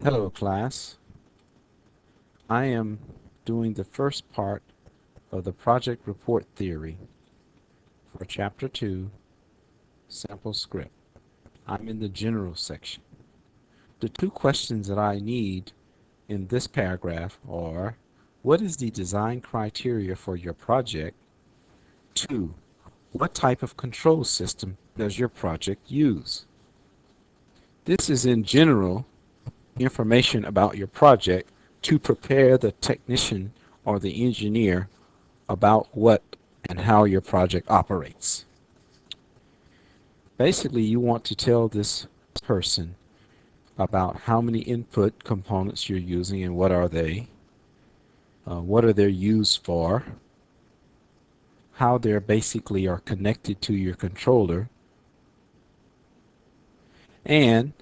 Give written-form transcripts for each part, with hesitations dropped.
Hello class. I am doing the first part of the project report theory for chapter 2, sample script. I'm in the general section. The two questions that I need in this paragraph are: what is the design criteria for your project? 2. What type of control system does your project use? This is in general information about your project to prepare the technician or the engineer about what and how your project operates. Basically, you want to tell this person about how many input components you're using and what are they used for, how they basically are connected to your controller, and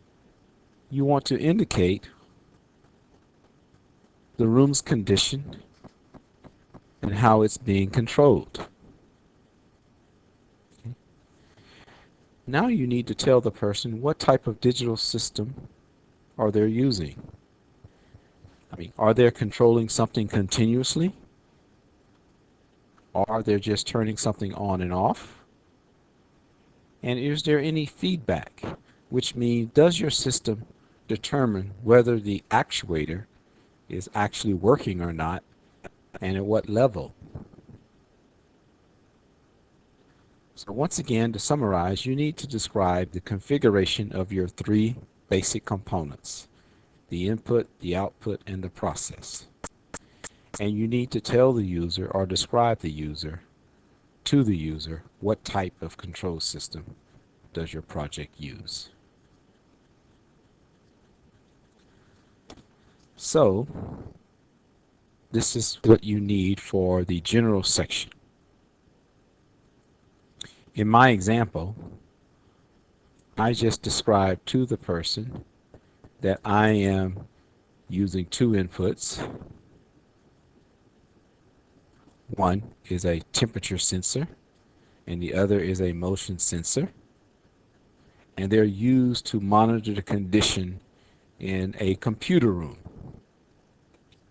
you want to indicate the room's condition and how it's being controlled. Now you need to tell the person what type of digital system are they using. Are they controlling something continuously? Or are they just turning something on and off? And is there any feedback? Which means, does your system determine whether the actuator is actually working or not, and at what level? So once again, to summarize, you need to describe the configuration of your three basic components: the input, the output, and the process. And you need to tell the user or describe to the user what type of control system does your project use. So this is what you need for the general section. In my example, I just described to the person that I am using two inputs. One is a temperature sensor and the other is a motion sensor, and they're used to monitor the condition in a computer room,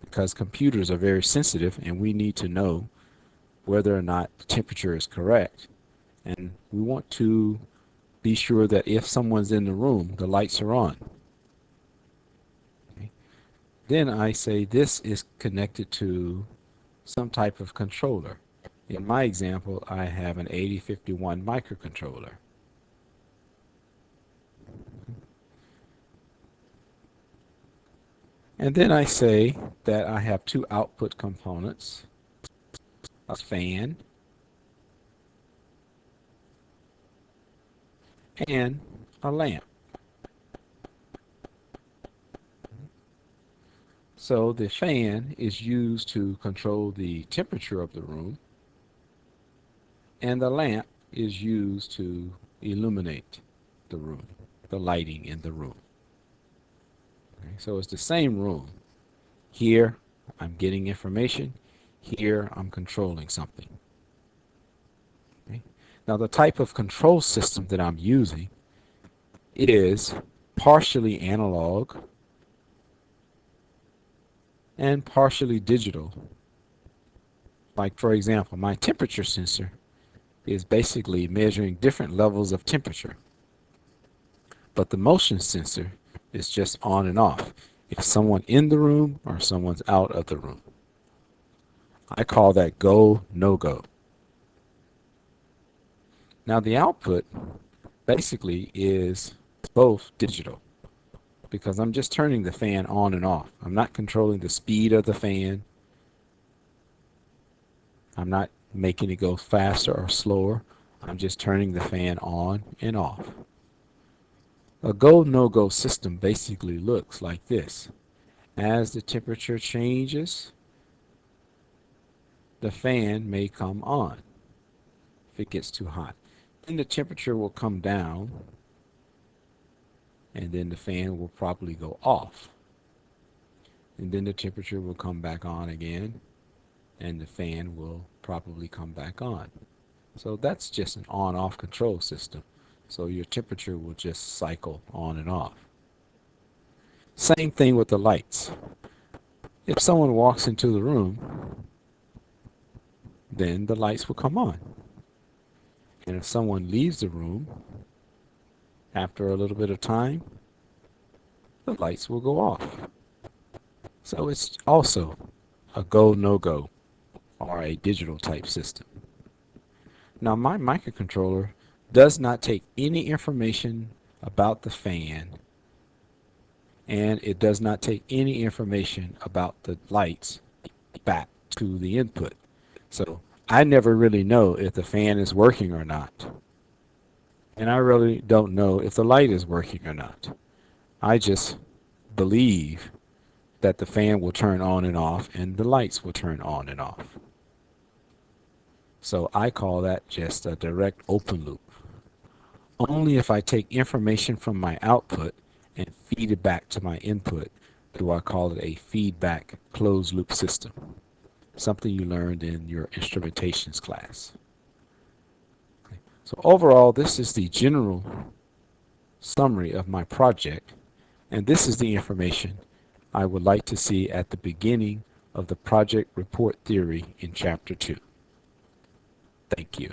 because computers are very sensitive and we need to know whether or not the temperature is correct, and we want to be sure that if someone's in the room, the lights are on. Okay. Then I say this is connected to some type of controller. In my example, I have an 8051 microcontroller. And then I say that I have two output components, a fan and a lamp. So the fan is used to control the temperature of the room, and the lamp is used to illuminate the room, the lighting in the room. Okay, so it's the same room. Here I'm getting information, here I'm controlling something. Okay. Now the type of control system that I'm using is partially analog and partially digital. Like, for example, my temperature sensor is basically measuring different levels of temperature, but the motion sensor is just on and off if someone in the room or someone's out of the room. I call that go, no go. Now the output basically is both digital, because I'm just turning the fan on and off. I'm not controlling the speed of the fan. I'm not making it go faster or slower. I'm just turning the fan on and off. A go, no-go system basically looks like this. As the temperature changes, the fan may come on if it gets too hot. Then the temperature will come down, and then the fan will probably go off. And then the temperature will come back on again, and the fan will probably come back on. So that's just an on-off control system. So your temperature will just cycle on and off. Same thing with the lights. If someone walks into the room, then the lights will come on. And if someone leaves the room after a little bit of time, the lights will go off. So it's also a go, no-go, or a digital type system. Now my microcontroller does not take any information about the fan, and it does not take any information about the lights back to the input. So I never really know if the fan is working or not. And I really don't know if the light is working or not. I just believe that the fan will turn on and off and the lights will turn on and off. So I call that just a direct open loop. Only if I take information from my output and feed it back to my input do I call it a feedback closed loop system, something you learned in your instrumentations class. Okay. So overall, this is the general summary of my project, and this is the information I would like to see at the beginning of the project report theory in Chapter 2. Thank you.